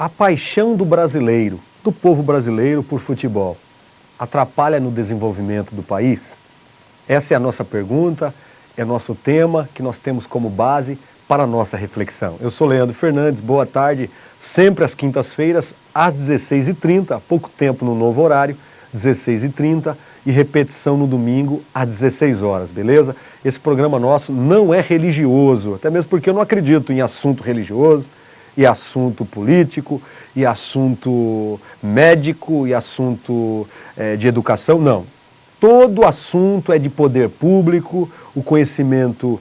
A paixão do brasileiro, do povo brasileiro por futebol, atrapalha no desenvolvimento do país? Essa é a nossa pergunta, é nosso tema que nós temos como base para a nossa reflexão. Eu sou Leandro Fernandes, boa tarde, sempre às quintas-feiras, às 16h30, há pouco tempo no novo horário, 16h30, e repetição no domingo às 16 horas, beleza? Esse programa nosso não é religioso, até mesmo porque eu não acredito em assunto religioso, e assunto político, e assunto médico, e assunto de educação, não. Todo assunto é de poder público, o conhecimento,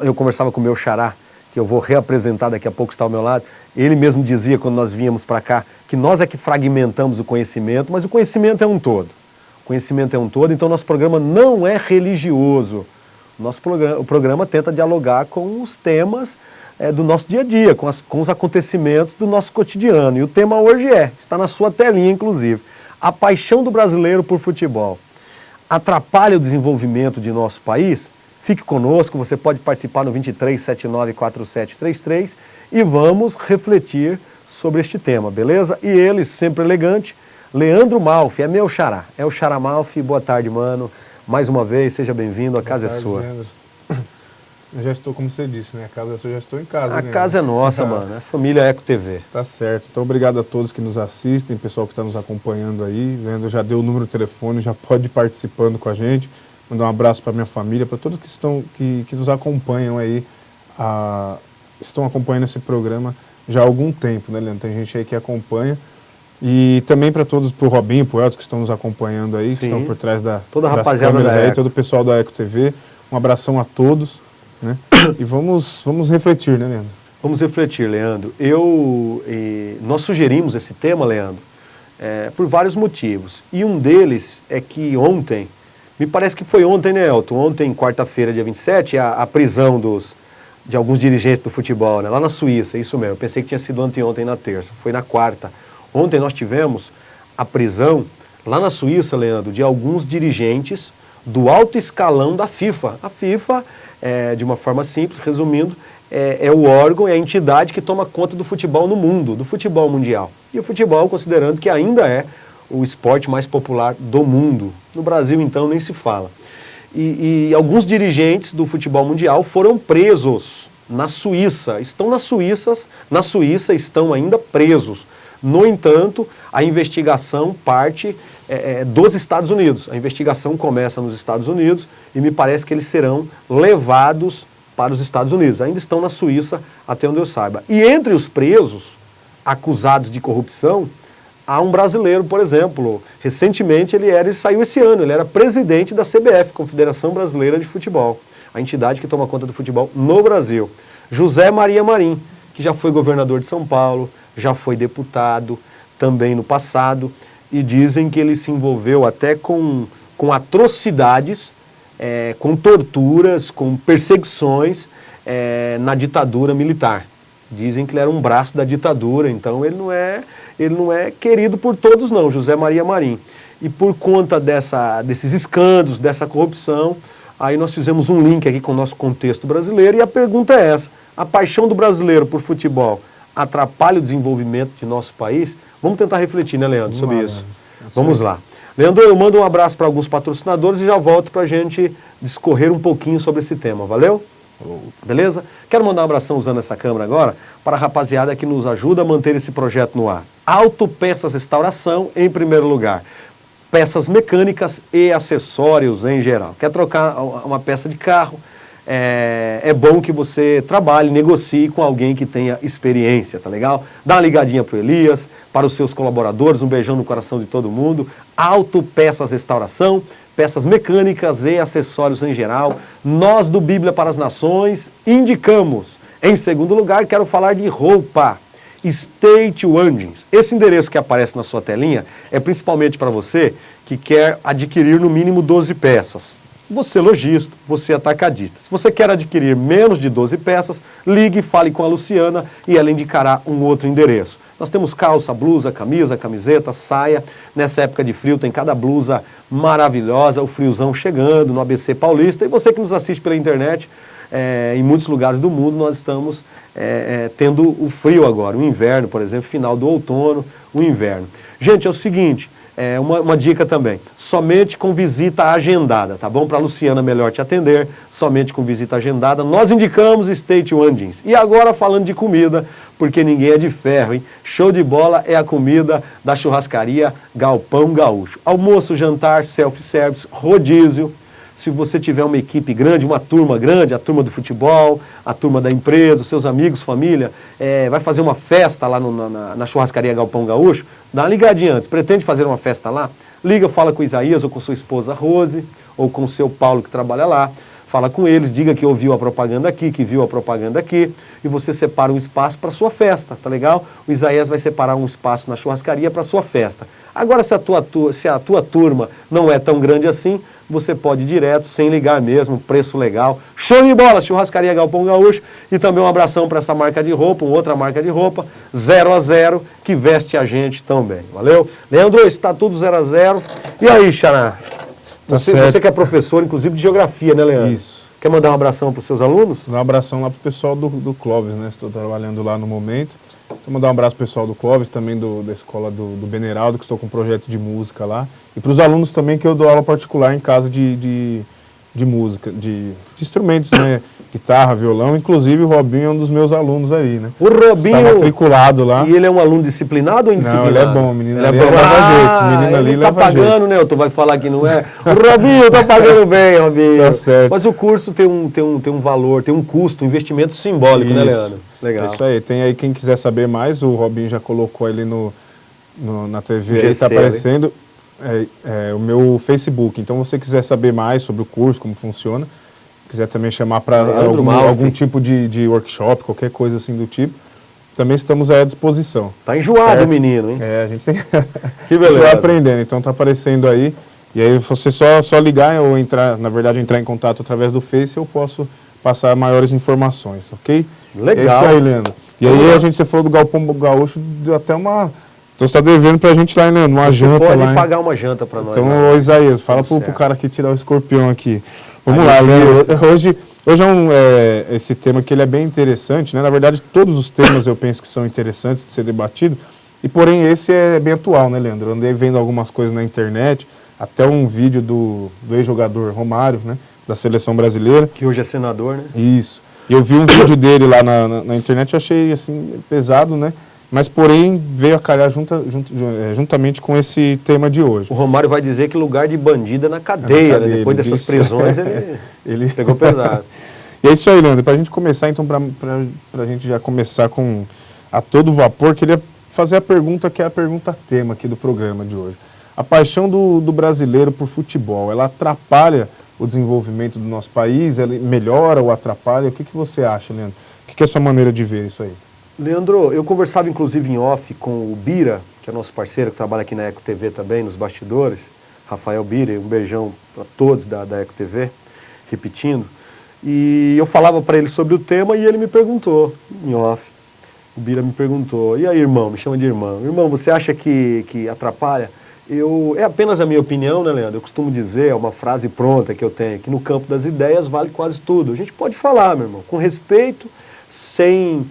eu conversava com o meu xará, que eu vou reapresentar daqui a pouco, está ao meu lado, ele mesmo dizia quando nós vínhamos para cá, que nós é que fragmentamos o conhecimento, mas o conhecimento é um todo. O conhecimento é um todo, então nosso programa não é religioso. O programa tenta dialogar com os temas do nosso dia a dia, com os acontecimentos do nosso cotidiano. E o tema hoje está na sua telinha inclusive, a paixão do brasileiro por futebol. Atrapalha o desenvolvimento de nosso país? Fique conosco, você pode participar no 23794733 e vamos refletir sobre este tema, beleza? E ele, sempre elegante, Leandro Malfi, é meu xará, é o xará Malfi. Boa tarde, mano. Mais uma vez, seja bem-vindo, a casa é sua. Leandro. Eu já estou, como você disse, né? A casa é sua, já estou em casa. A casa é nossa, mano, é família Eco TV. Tá certo. Então, obrigado a todos que nos assistem, pessoal que está nos acompanhando aí. Leandro já deu o número do telefone, já pode ir participando com a gente. Mandar um abraço para minha família, para todos que nos acompanham aí, estão acompanhando esse programa já há algum tempo, né, Leandro? Tem gente aí que acompanha. E também para todos, para o Robinho, para o Elton, que estão nos acompanhando aí, que estão por trás toda a das rapaziada câmeras da aí, Eco. todo o pessoal da Eco TV. Um abração a todos, né? E vamos refletir, né, Leandro? Vamos refletir, Leandro. Nós sugerimos esse tema, Leandro, por vários motivos. E um deles é que ontem, me parece que foi ontem, né, Elton? Ontem, quarta-feira, dia 27, a prisão de alguns dirigentes do futebol, né? Lá na Suíça, isso mesmo. Eu pensei que tinha sido anteontem, na terça. Foi na quarta. Ontem nós tivemos a prisão, lá na Suíça, Leandro, de alguns dirigentes do alto escalão da FIFA. A FIFA, de uma forma simples, resumindo, é o órgão, é a entidade que toma conta do futebol no mundo, do futebol mundial. E o futebol, considerando que ainda é o esporte mais popular do mundo. No Brasil, então, nem se fala. E alguns dirigentes do futebol mundial foram presos na Suíça. Estão na Suíça, estão ainda presos. No entanto, a investigação parte dos Estados Unidos. A investigação começa nos Estados Unidos e me parece que eles serão levados para os Estados Unidos. Ainda estão na Suíça, até onde eu saiba. E entre os presos, acusados de corrupção, há um brasileiro, por exemplo. Recentemente ele saiu esse ano, ele era presidente da CBF, Confederação Brasileira de Futebol, a entidade que toma conta do futebol no Brasil. José Maria Marim, que já foi governador de São Paulo, já foi deputado também no passado, e dizem que ele se envolveu até com atrocidades, com torturas, com perseguições na ditadura militar. Dizem que ele era um braço da ditadura, então ele não é querido por todos não, José Maria Marim. E por conta desses escândalos, dessa corrupção, aí nós fizemos um link aqui com o nosso contexto brasileiro, e a pergunta é essa: a paixão do brasileiro por futebol atrapalha o desenvolvimento de nosso país? Vamos tentar refletir, né, Leandro, sobre isso. Vamos lá. Leandro, eu mando um abraço para alguns patrocinadores e já volto para a gente discorrer um pouquinho sobre esse tema, valeu? Beleza? Quero mandar um abração usando essa câmera agora para a rapaziada que nos ajuda a manter esse projeto no ar. Autopeças Restauração, em primeiro lugar. Peças mecânicas e acessórios em geral. Quer trocar uma peça de carro? É bom que você trabalhe, negocie com alguém que tenha experiência, tá legal? Dá uma ligadinha pro Elias, para os seus colaboradores, um beijão no coração de todo mundo. Autopeças Restauração, peças mecânicas e acessórios em geral. Nós do Bíblia para as Nações indicamos. Em segundo lugar, quero falar de roupa. State Wandings. Esse endereço que aparece na sua telinha é principalmente para você que quer adquirir no mínimo 12 peças. Você lojista, você atacadista. Se você quer adquirir menos de 12 peças, ligue e fale com a Luciana e ela indicará um outro endereço. Nós temos calça, blusa, camisa, camiseta, saia. Nessa época de frio tem cada blusa maravilhosa, o friozão chegando no ABC Paulista. E você que nos assiste pela internet, em muitos lugares do mundo nós estamos tendo o frio agora, o inverno, por exemplo, final do outono, o inverno. Gente, é o seguinte, uma dica também, somente com visita agendada, tá bom? Para a Luciana melhor te atender, somente com visita agendada, nós indicamos State One Jeans. E agora falando de comida, porque ninguém é de ferro, hein? Show de bola é a comida da churrascaria Galpão Gaúcho. Almoço, jantar, self-service, rodízio. Se você tiver uma equipe grande, uma turma grande, a turma do futebol, a turma da empresa, os seus amigos, família, vai fazer uma festa lá na churrascaria Galpão Gaúcho, dá uma ligadinha antes. Pretende fazer uma festa lá? Liga, fala com o Isaías ou com sua esposa Rose, ou com o seu Paulo que trabalha lá. Fala com eles, diga que ouviu a propaganda aqui, que viu a propaganda aqui, e você separa um espaço para sua festa, tá legal? O Isaías vai separar um espaço na churrascaria para sua festa. Agora, se a tua turma não é tão grande assim, você pode ir direto, sem ligar mesmo, preço legal. Show de bola, churrascaria Galpão Gaúcho. E também um abração para essa marca de roupa, outra marca de roupa, 0 a 0, que veste a gente também. Valeu? Leandro, está tudo 0 a 0. E aí, Xará? Você que é professor, inclusive, de geografia, né, Leandro? Isso. Quer mandar um abração para os seus alunos? Um abração lá para o pessoal do Clóvis, né? Estou trabalhando lá no momento. Então, mandar um abraço pro pessoal do Clóvis, também da escola do Beneraldo, que estou com um projeto de música lá. E para os alunos também, que eu dou aula particular em casa de música, de instrumentos, né? Guitarra, violão. Inclusive, o Robinho é um dos meus alunos aí, né? O Robinho... Está matriculado lá. E ele é um aluno disciplinado ou indisciplinado? Não, ele é bom. O menino ali é bom. leva jeito. O menino ali ele tá leva pagando, jeito. né? Tu vai falar que não é. O Robinho tá pagando bem, Robinho. Tá certo. Mas o curso tem um valor, tem um custo, um investimento simbólico, né, Leandro? Legal. É isso aí. Tem aí quem quiser saber mais, o Robinho já colocou ali na TV, aí está aparecendo o meu Facebook. Então, se você quiser saber mais sobre o curso, como funciona, quiser também chamar para algum tipo de workshop, qualquer coisa assim do tipo, também estamos aí à disposição. Tá enjoado o menino, hein? A gente tem que beleza. vai aprendendo, então tá aparecendo aí. E aí você só ligar ou entrar em contato através do Face, eu posso passar maiores informações, ok? Legal. É isso aí, Leandro. E aí você falou do Galpão Gaúcho, deu até uma... Então você está devendo pra gente lá, hein, Leandro? Uma janta lá. Pode pagar uma janta para nós. Então, Isaías, fala pro cara aqui tirar o escorpião aqui. Vamos lá, Leandro. Hoje esse tema aqui ele é bem interessante, né? Na verdade, todos os temas eu penso que são interessantes de ser debatido, e porém esse é bem atual, né, Leandro? Eu andei vendo algumas coisas na internet, até um vídeo do ex-jogador Romário, né? Da seleção brasileira. Que hoje é senador, né? Isso. Eu vi um vídeo dele lá na internet, eu achei assim, pesado, né? Mas, porém, veio a calhar juntamente com esse tema de hoje. O Romário vai dizer que lugar de bandido é na cadeia, né? Depois dessas prisões, ele pegou pesado. E é isso aí, Leandro. Para a gente começar, então, para a gente já começar a todo vapor, queria fazer a pergunta que é a pergunta tema aqui do programa de hoje. A paixão do brasileiro por futebol, ela atrapalha o desenvolvimento do nosso país? Ela melhora ou atrapalha? O que você acha, Leandro? O que é a sua maneira de ver isso aí? Leandro, eu conversava inclusive em off com o Bira, que é nosso parceiro, que trabalha aqui na Eco TV também, nos bastidores, Rafael Bira, um beijão para todos da Eco TV, repetindo. E eu falava para ele sobre o tema e ele me perguntou, em off, o Bira me perguntou, e aí, irmão, me chama de irmão. Irmão, você acha que atrapalha? É apenas a minha opinião, né, Leandro? Eu costumo dizer, é uma frase pronta que eu tenho, que no campo das ideias vale quase tudo. A gente pode falar, meu irmão, com respeito, sem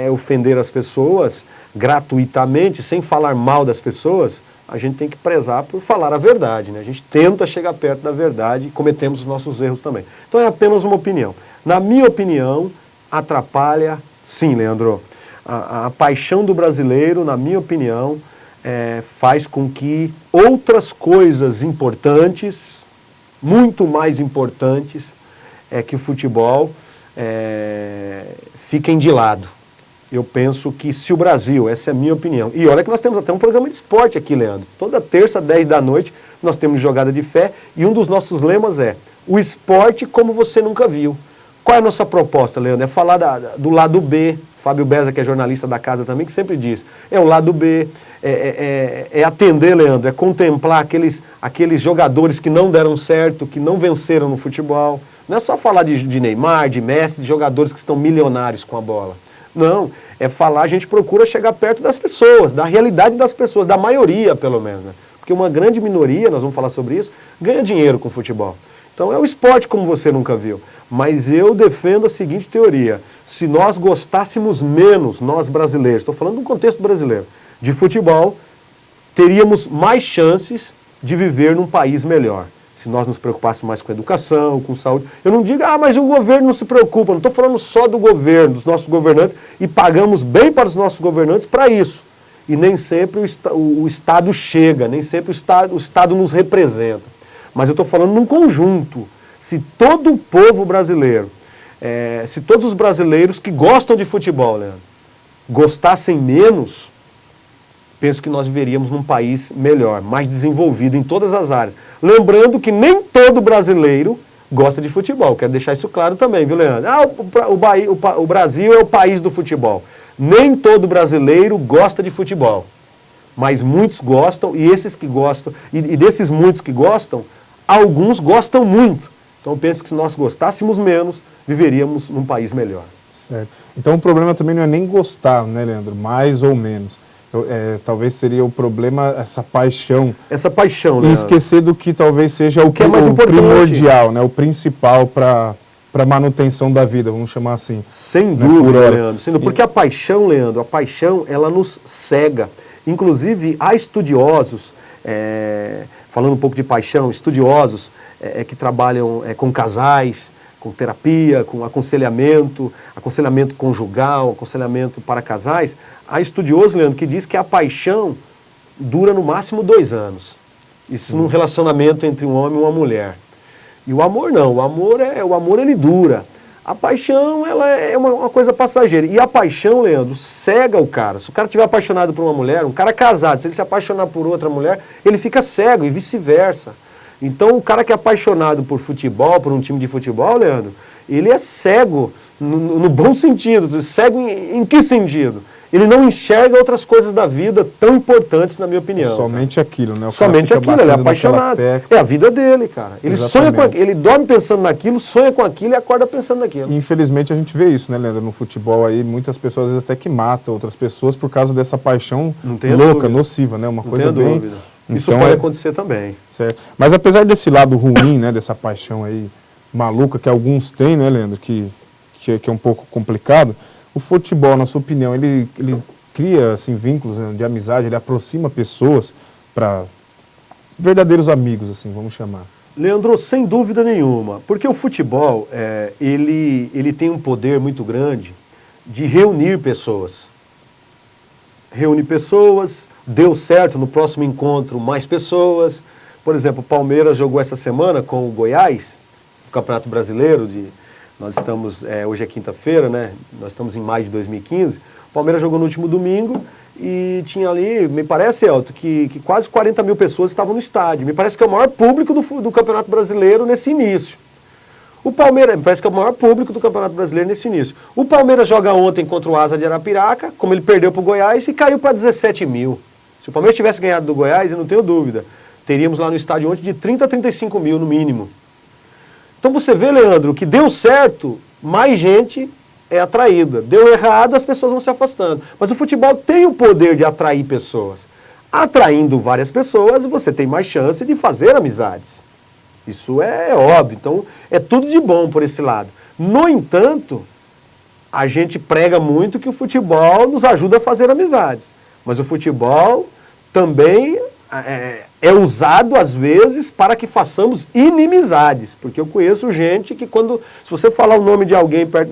ofender as pessoas gratuitamente, sem falar mal das pessoas. A gente tem que prezar por falar a verdade, né? A gente tenta chegar perto da verdade e cometemos os nossos erros também. Então é apenas uma opinião. Na minha opinião, atrapalha sim, Leandro. A paixão do brasileiro, na minha opinião, faz com que outras coisas importantes, muito mais importantes, que o futebol, fiquem de lado. Eu penso que se o Brasil, essa é a minha opinião, e olha que nós temos até um programa de esporte aqui, Leandro. Toda terça, 10 da noite, nós temos Jogada de Fé, e um dos nossos lemas é o esporte como você nunca viu. Qual é a nossa proposta, Leandro? É falar do lado B. Fábio Beza, que é jornalista da casa também, que sempre diz, é o lado B, é atender, Leandro, é contemplar aqueles jogadores que não deram certo, que não venceram no futebol. Não é só falar de Neymar, de Messi, de jogadores que estão milionários com a bola. Não, é falar, a gente procura chegar perto das pessoas, da realidade das pessoas, da maioria pelo menos, né? Porque uma grande minoria, nós vamos falar sobre isso, ganha dinheiro com futebol. Então é o esporte como você nunca viu. Mas eu defendo a seguinte teoria: se nós gostássemos menos, nós brasileiros, estou falando do contexto brasileiro, de futebol, teríamos mais chances de viver num país melhor. Se nós nos preocupássemos mais com educação, com saúde. Eu não digo, mas o governo não se preocupa. Não estou falando só do governo, dos nossos governantes, e pagamos bem para os nossos governantes para isso. E nem sempre o Estado chega, nem sempre o Estado nos representa. Mas eu estou falando num conjunto. Se todo o povo brasileiro, se todos os brasileiros que gostam de futebol, Leandro, gostassem menos, penso que nós viveríamos num país melhor, mais desenvolvido em todas as áreas. Lembrando que nem todo brasileiro gosta de futebol. Quero deixar isso claro também, viu, Leandro? O Brasil é o país do futebol. Nem todo brasileiro gosta de futebol. Mas muitos gostam, e esses que gostam, e desses muitos que gostam, alguns gostam muito. Então eu penso que se nós gostássemos menos, viveríamos num país melhor. Certo. Então o problema também não é nem gostar, né, Leandro? Mais ou menos. Talvez seria o problema, essa paixão. Essa paixão, E Leandro. esquecer do que talvez seja o que é mais importante, primordial, né? O principal para a manutenção da vida, vamos chamar assim. Sem né, dúvida, Leandro. Porque a paixão, Leandro, ela nos cega. Inclusive, há estudiosos, falando um pouco de paixão, estudiosos que trabalham com casais, com terapia, com aconselhamento conjugal, aconselhamento para casais. Há estudioso, Leandro, que diz que a paixão dura no máximo 2 anos. Isso num relacionamento entre um homem e uma mulher. E o amor não, o amor ele dura. A paixão, ela é uma coisa passageira. E a paixão, Leandro, cega o cara. Se o cara estiver apaixonado por uma mulher, um cara casado, se ele se apaixonar por outra mulher, ele fica cego e vice-versa. Então o cara que é apaixonado por futebol, por um time de futebol, Leandro, ele é cego, no bom sentido. Cego em que sentido? Ele não enxerga outras coisas da vida tão importantes, na minha opinião. Somente aquilo, né? Somente aquilo, ele é apaixonado. É a vida dele, cara. Ele sonha com aquilo, ele dorme pensando naquilo, sonha com aquilo e acorda pensando naquilo. Infelizmente a gente vê isso, né, Leandro? No futebol aí, muitas pessoas às vezes até que matam outras pessoas por causa dessa paixão louca, nociva, né? Uma coisa bem... Dúvida. Isso pode acontecer também. Certo. Mas apesar desse lado ruim, né, dessa paixão aí maluca que alguns têm, né, Leandro, que é um pouco complicado, o futebol, na sua opinião, ele cria assim, vínculos, né, de amizade, ele aproxima pessoas para verdadeiros amigos, assim, vamos chamar. Leandro, sem dúvida nenhuma, porque o futebol, ele tem um poder muito grande de reunir pessoas. Reúne pessoas, deu certo no próximo encontro mais pessoas. Por exemplo, o Palmeiras jogou essa semana com o Goiás, no Campeonato Brasileiro, nós estamos, hoje é quinta-feira, né? Nós estamos em maio de 2015. O Palmeiras jogou no último domingo e tinha ali, me parece, Elton, que quase 40 mil pessoas estavam no estádio. Me parece que é o maior público do Campeonato Brasileiro nesse início. O Palmeiras, me parece que é o maior público do Campeonato Brasileiro nesse início. O Palmeiras joga ontem contra o Asa de Arapiraca, como ele perdeu para o Goiás, e caiu para 17 mil. Se o Palmeiras tivesse ganhado do Goiás, eu não tenho dúvida, teríamos lá no estádio ontem de 30 a 35 mil no mínimo. Então você vê, Leandro, que deu certo, mais gente é atraída. Deu errado, as pessoas vão se afastando. Mas o futebol tem o poder de atrair pessoas. Atraindo várias pessoas, você tem mais chance de fazer amizades. Isso é óbvio. Então, é tudo de bom por esse lado. No entanto, a gente prega muito que o futebol nos ajuda a fazer amizades. Mas o futebol também é usado, às vezes, para que façamos inimizades. Porque eu conheço gente que se você falar o nome de alguém perto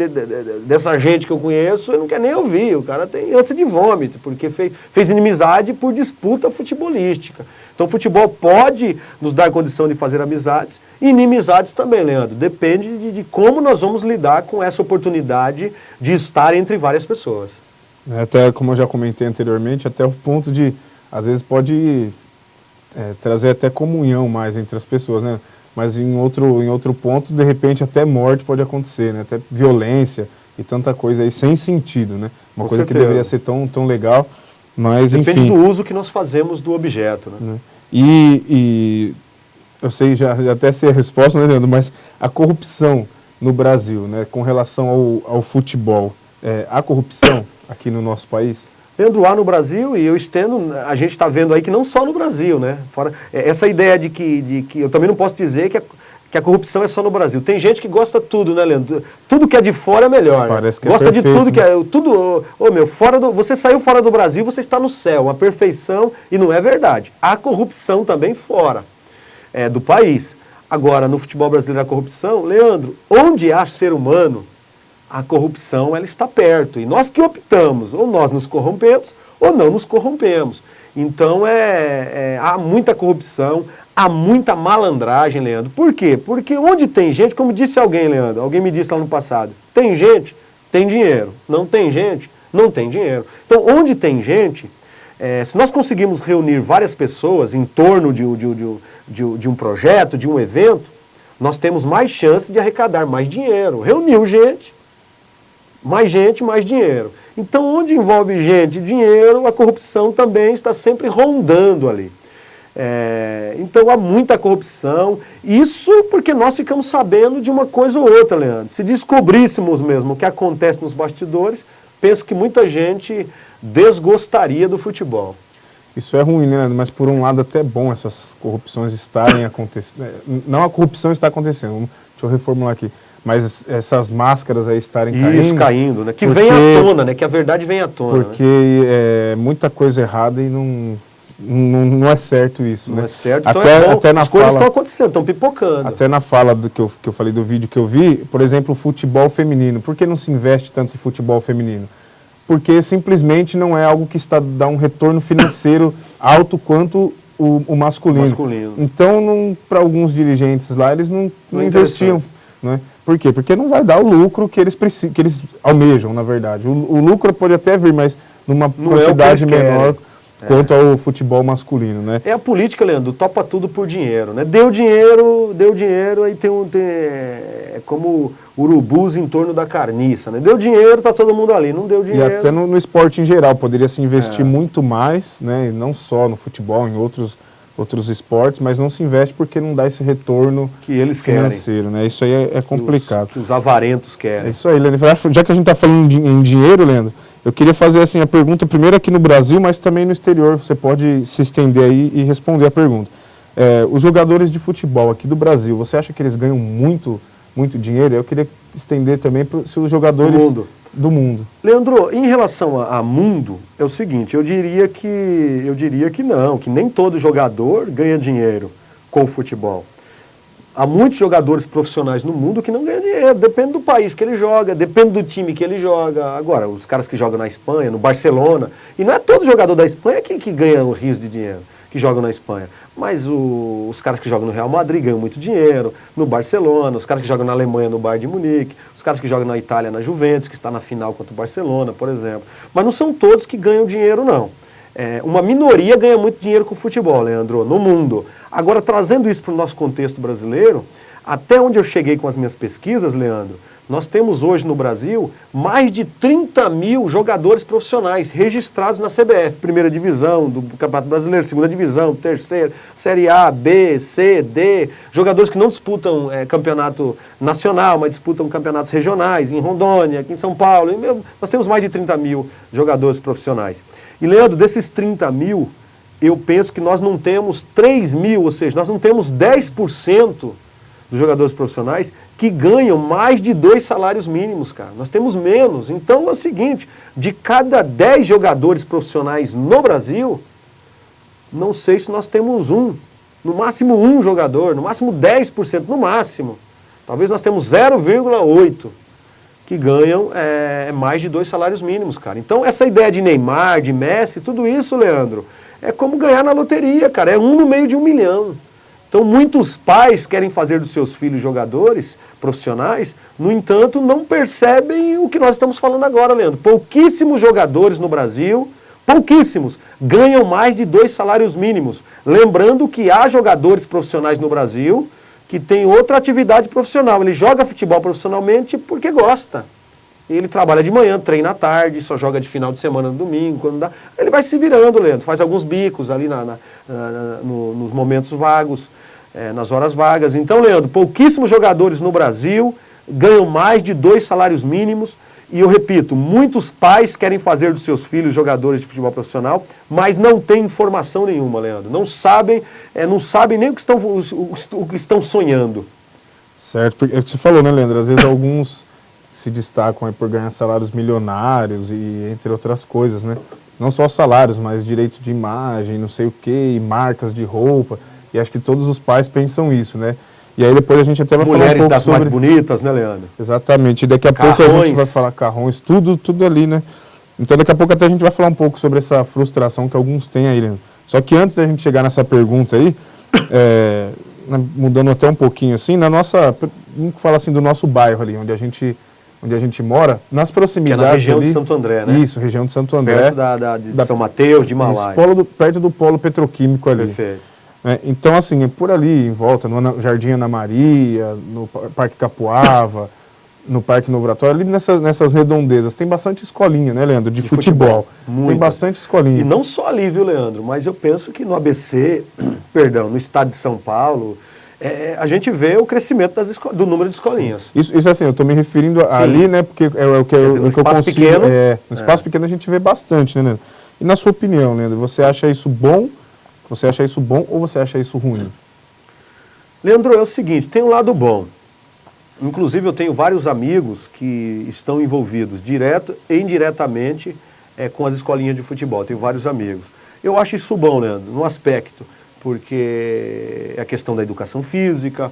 dessa gente que eu conheço, eu não quero nem ouvir. O cara tem ânsia de vômito, porque fez inimizade por disputa futebolística. Então o futebol pode nos dar condição de fazer amizades e inimizades também, Leandro. Depende de como nós vamos lidar com essa oportunidade de estar entre várias pessoas. Até como eu já comentei anteriormente, até o ponto de, às vezes pode trazer até comunhão mais entre as pessoas, né? Mas em outro ponto, de repente, até morte pode acontecer, né? Até violência e tanta coisa aí sem sentido, né? Uma Com coisa certeza. que deveria ser tão legal, mas Depende enfim. do uso que nós fazemos do objeto, né? E eu sei, já até sei a resposta, né, Leandro? Mas a corrupção no Brasil, né? Com relação ao futebol, há corrupção aqui no nosso país? Leandro, há no Brasil, e eu estendo, a gente está vendo aí que não só no Brasil, né? Essa ideia de que eu também não posso dizer que a corrupção é só no Brasil. Tem gente que gosta tudo, né, Leandro? Tudo que é de fora é melhor. Parece que gosta é perfeito, de tudo que né? é... Tudo, você saiu fora do Brasil, você está no céu. A perfeição, e não é verdade. Há corrupção também fora do país. Agora, no futebol brasileiro, a corrupção, Leandro, onde há ser humano, a corrupção ela está perto. E nós que optamos, ou nós nos corrompemos, ou não nos corrompemos. Então, há muita corrupção, há muita malandragem, Leandro. Por quê? Porque onde tem gente, como disse alguém, Leandro, alguém me disse lá no passado, tem gente, tem dinheiro. Não tem gente, não tem dinheiro. Então, onde tem gente, se nós conseguirmos reunir várias pessoas em torno de um projeto, de um evento, nós temos mais chance de arrecadar mais dinheiro. Reuniu gente, mais dinheiro. Então, onde envolve gente e dinheiro, a corrupção também está sempre rondando ali. Então, há muita corrupção. Isso porque nós ficamos sabendo de uma coisa ou outra, Leandro. Se descobríssemos mesmo o que acontece nos bastidores, penso que muita gente desgostaria do futebol. Isso é ruim, né, Leandro? Mas por um lado até é bom essas corrupções estarem acontecendo. Não a corrupção está acontecendo, deixa eu reformular aqui. Mas essas máscaras aí estarem caindo. Isso, caindo, né? Que vem à tona, né? Que a verdade vem à tona. Porque é muita coisa errada e não é certo isso, né? Não é certo, então até na as coisas estão acontecendo, estão pipocando. Até na fala que eu falei do vídeo que eu vi, por exemplo, o futebol feminino. Por que não se investe tanto em futebol feminino? Porque simplesmente não é algo que dá um retorno financeiro alto quanto o masculino. Então, para alguns dirigentes lá, eles não investiam. Né? Por quê? Porque não vai dar o lucro que eles almejam, na verdade. O lucro pode até vir, mas numa quantidade menor quanto ao futebol masculino. Né? É a política, Leandro, topa tudo por dinheiro. Né? Deu dinheiro, aí é como urubus em torno da carniça. Né? Deu dinheiro, tá todo mundo ali. Não deu dinheiro. E até no esporte em geral, poderia se investir muito mais, né? Não só no futebol, em outros esportes, mas não se investe porque não dá esse retorno que eles financeiro, né? Isso aí é complicado. Que os avarentos querem. É isso aí, Leandro. Já que a gente está falando em dinheiro, Leandro, eu queria fazer assim, a pergunta primeiro aqui no Brasil, mas também no exterior. Você pode se estender aí e responder a pergunta. Os jogadores de futebol aqui do Brasil, você acha que eles ganham muito dinheiro? Eu queria estender também para os jogadores do mundo. Leandro, em relação a mundo, é o seguinte, eu diria que não, que nem todo jogador ganha dinheiro com o futebol. Há muitos jogadores profissionais no mundo que não ganham dinheiro, depende do país que ele joga, depende do time que ele joga. Agora, os caras que jogam na Espanha, no Barcelona, e não é todo jogador da Espanha que ganha rios de dinheiro, que jogam na Espanha. Mas os caras que jogam no Real Madrid ganham muito dinheiro, no Barcelona, os caras que jogam na Alemanha no Bayern de Munique, os caras que jogam na Itália na Juventus, que está na final contra o Barcelona, por exemplo. Mas não são todos que ganham dinheiro, não. Uma minoria ganha muito dinheiro com o futebol, Leandro, no mundo. Agora, trazendo isso para o nosso contexto brasileiro, até onde eu cheguei com as minhas pesquisas, Leandro, nós temos hoje no Brasil mais de 30 mil jogadores profissionais registrados na CBF. Primeira divisão do Campeonato Brasileiro, segunda divisão, terceira, Série A, B, C, D. Jogadores que não disputam campeonato nacional, mas disputam campeonatos regionais, em Rondônia, aqui em São Paulo. Nós temos mais de 30 mil jogadores profissionais. E, Leandro, desses 30 mil, eu penso que nós não temos 3 mil, ou seja, nós não temos 10% dos jogadores profissionais que ganham mais de 2 salários mínimos, cara. Nós temos menos. Então é o seguinte, de cada 10 jogadores profissionais no Brasil, não sei se nós temos no máximo um jogador, no máximo 10%, no máximo. Talvez nós temos 0,8% que ganham mais de 2 salários mínimos, cara. Então essa ideia de Neymar, de Messi, tudo isso, Leandro, é como ganhar na loteria, cara. É 1 no meio de 1 milhão. Então, muitos pais querem fazer dos seus filhos jogadores profissionais, no entanto, não percebem o que nós estamos falando agora, Leandro. Pouquíssimos jogadores no Brasil, pouquíssimos, ganham mais de 2 salários mínimos. Lembrando que há jogadores profissionais no Brasil que têm outra atividade profissional. Ele joga futebol profissionalmente porque gosta. Ele trabalha de manhã, treina à tarde, só joga de final de semana no domingo, quando dá. Ele vai se virando, Leandro, faz alguns bicos ali nos momentos vagos, nas horas vagas. Então, Leandro, pouquíssimos jogadores no Brasil ganham mais de 2 salários mínimos. E eu repito, muitos pais querem fazer dos seus filhos jogadores de futebol profissional, mas não têm informação nenhuma, Leandro. Não sabem nem o que estão sonhando. Certo, porque é o que você falou, né, Leandro? Às vezes alguns se destacam aí por ganhar salários milionários e entre outras coisas, né? Não só salários, mas direito de imagem, não sei o quê, e marcas de roupa. E acho que todos os pais pensam isso, né? E aí depois a gente até vai falar um pouco das sobre... mais bonitas, né, Leandro? Exatamente. E daqui a pouco a gente vai falar carrões, tudo ali, né? Então daqui a pouco até a gente vai falar um pouco sobre essa frustração que alguns têm aí, Leandro. Só que antes da gente chegar nessa pergunta aí, mudando até um pouquinho assim, vamos falar assim do nosso bairro ali, onde a gente mora, nas proximidades que é na região ali, de Santo André, né? Isso, região de Santo André. Perto de São Mateus, de Mauá. Perto do polo petroquímico ali. Perfeito. Então, assim, por ali em volta, no Jardim Ana Maria, no Parque Capuava, no Parque Novo Oratório, ali nessas redondezas, tem bastante escolinha, né, Leandro, de futebol. Tem bastante escolinha. E não só ali, viu, Leandro, mas eu penso que no ABC, perdão, no estado de São Paulo, a gente vê o crescimento do número de escolinhas. Isso assim, eu estou me referindo ali, né, porque é o que eu consigo... Pequeno, no espaço pequeno a gente vê bastante, né, Leandro? E na sua opinião, Leandro, você acha isso bom? Você acha isso bom ou você acha isso ruim? Leandro, é o seguinte, tem um lado bom. Inclusive eu tenho vários amigos que estão envolvidos direto e indiretamente com as escolinhas de futebol. Tenho vários amigos. Eu acho isso bom, Leandro, no aspecto, porque é a questão da educação física.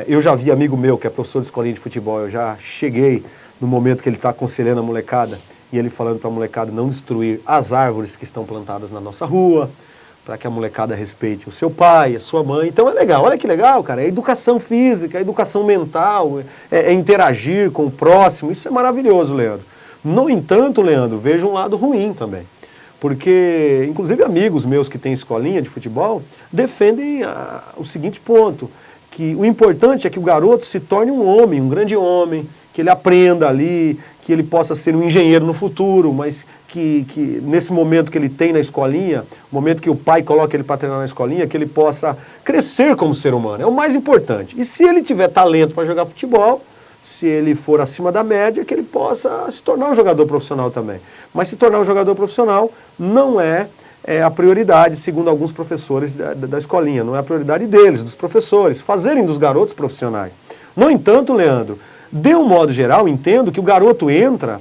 Eu já vi amigo meu que é professor de escolinha de futebol, eu já cheguei no momento que ele está aconselhando a molecada e ele falando para a molecada não destruir as árvores que estão plantadas na nossa rua, para que a molecada respeite o seu pai, a sua mãe. Então é legal, olha que legal, cara, é educação física, é educação mental, é interagir com o próximo, isso é maravilhoso, Leandro. No entanto, Leandro, vejo um lado ruim também, porque, inclusive amigos meus que têm escolinha de futebol, defendem o seguinte ponto, que o importante é que o garoto se torne um homem, um grande homem, que ele aprenda ali, que ele possa ser um engenheiro no futuro, mas que nesse momento que ele tem na escolinha, o momento que o pai coloca ele para treinar na escolinha, que ele possa crescer como ser humano, é o mais importante. E se ele tiver talento para jogar futebol, se ele for acima da média, que ele possa se tornar um jogador profissional também. Mas se tornar um jogador profissional não é a prioridade, segundo alguns professores da escolinha, não é a prioridade deles, dos professores, fazerem dos garotos profissionais. No entanto, Leandro, de um modo geral, entendo que o garoto entra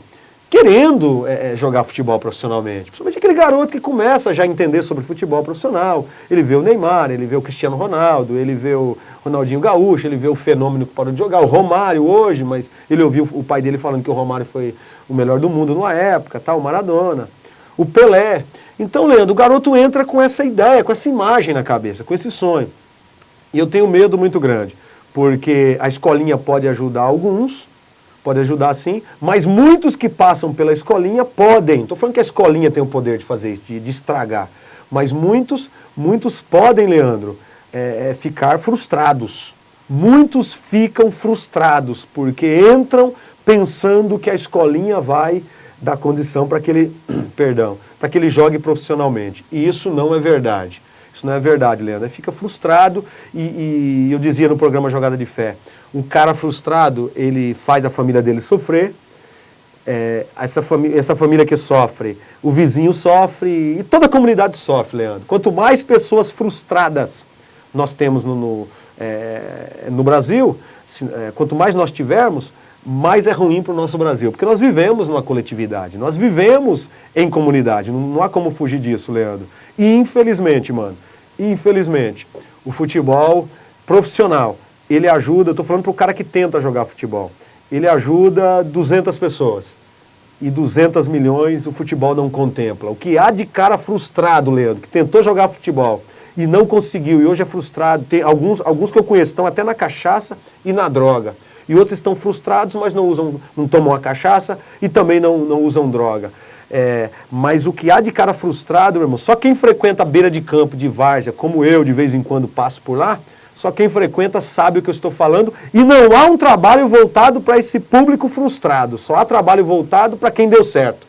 querendo jogar futebol profissionalmente. Principalmente aquele garoto que começa já a entender sobre futebol profissional. Ele vê o Neymar, ele vê o Cristiano Ronaldo, ele vê o Ronaldinho Gaúcho, ele vê o fenômeno que parou de jogar, o Romário hoje, mas ele ouviu o pai dele falando que o Romário foi o melhor do mundo numa época, o Maradona, o Pelé. Então, Leandro, o garoto entra com essa ideia, com essa imagem na cabeça, com esse sonho. E eu tenho medo muito grande, porque a escolinha pode ajudar alguns, pode ajudar sim, mas muitos que passam pela escolinha podem, estou falando que a escolinha tem o poder de fazer isso, de estragar, mas muitos podem, Leandro, ficar frustrados. Muitos ficam frustrados, porque entram pensando que a escolinha vai dar condição para que ele, para que ele jogue profissionalmente. E isso não é verdade. Isso não é verdade, Leandro. Ele fica frustrado e eu dizia no programa Jogada de Fé, um cara frustrado, ele faz a família dele sofrer, essa família que sofre, o vizinho sofre e toda a comunidade sofre, Leandro. Quanto mais pessoas frustradas nós temos no Brasil, quanto mais nós tivermos, mais é ruim para o nosso Brasil. Porque nós vivemos numa coletividade, nós vivemos em comunidade, não há como fugir disso, Leandro. E infelizmente, o futebol profissional, ele ajuda, eu estou falando para o cara que tenta jogar futebol, ele ajuda 200 pessoas. E 200 milhões o futebol não contempla. O que há de cara frustrado, Leandro, que tentou jogar futebol e não conseguiu, e hoje é frustrado, tem alguns que eu conheço estão até na cachaça e na droga. E outros estão frustrados, mas não tomam a cachaça e também não usam droga. Mas o que há de cara frustrado, meu irmão, só quem frequenta a beira de campo de várzea, como eu, de vez em quando passo por lá, só quem frequenta sabe o que eu estou falando, e não há um trabalho voltado para esse público frustrado, só há trabalho voltado para quem deu certo.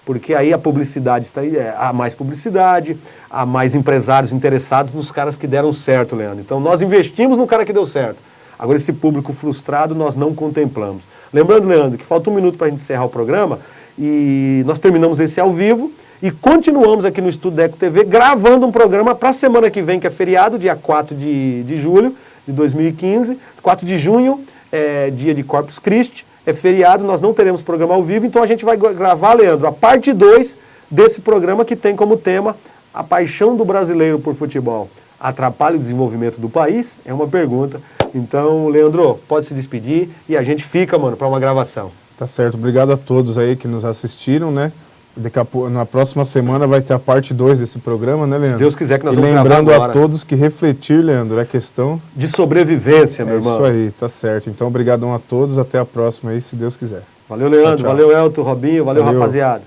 Porque aí a publicidade está aí, há mais publicidade, há mais empresários interessados nos caras que deram certo, Leandro. Então nós investimos no cara que deu certo. Agora esse público frustrado nós não contemplamos. Lembrando, Leandro, que falta 1 minuto para a gente encerrar o programa, e nós terminamos esse ao vivo, e continuamos aqui no estúdio da Eco TV, gravando um programa para a semana que vem, que é feriado, dia 4 de julho, de 2015. 4 de junho é dia de Corpus Christi, é feriado, nós não teremos programa ao vivo, então a gente vai gravar, Leandro, a parte 2 desse programa que tem como tema a paixão do brasileiro por futebol. Atrapalha o desenvolvimento do país? É uma pergunta. Então, Leandro, pode se despedir e a gente fica, mano, para uma gravação. Tá certo, obrigado a todos aí que nos assistiram, né? Na próxima semana vai ter a parte 2 desse programa, né, Leandro? Se Deus quiser que nós vamos gravar lembrando agora. a todos que refletir, Leandro, é questão de sobrevivência, meu irmão. É isso aí, tá certo. Então, obrigadão a todos, até a próxima aí, se Deus quiser. Valeu, Leandro, tchau, tchau. Valeu, Elton, Robinho, valeu, rapaziada.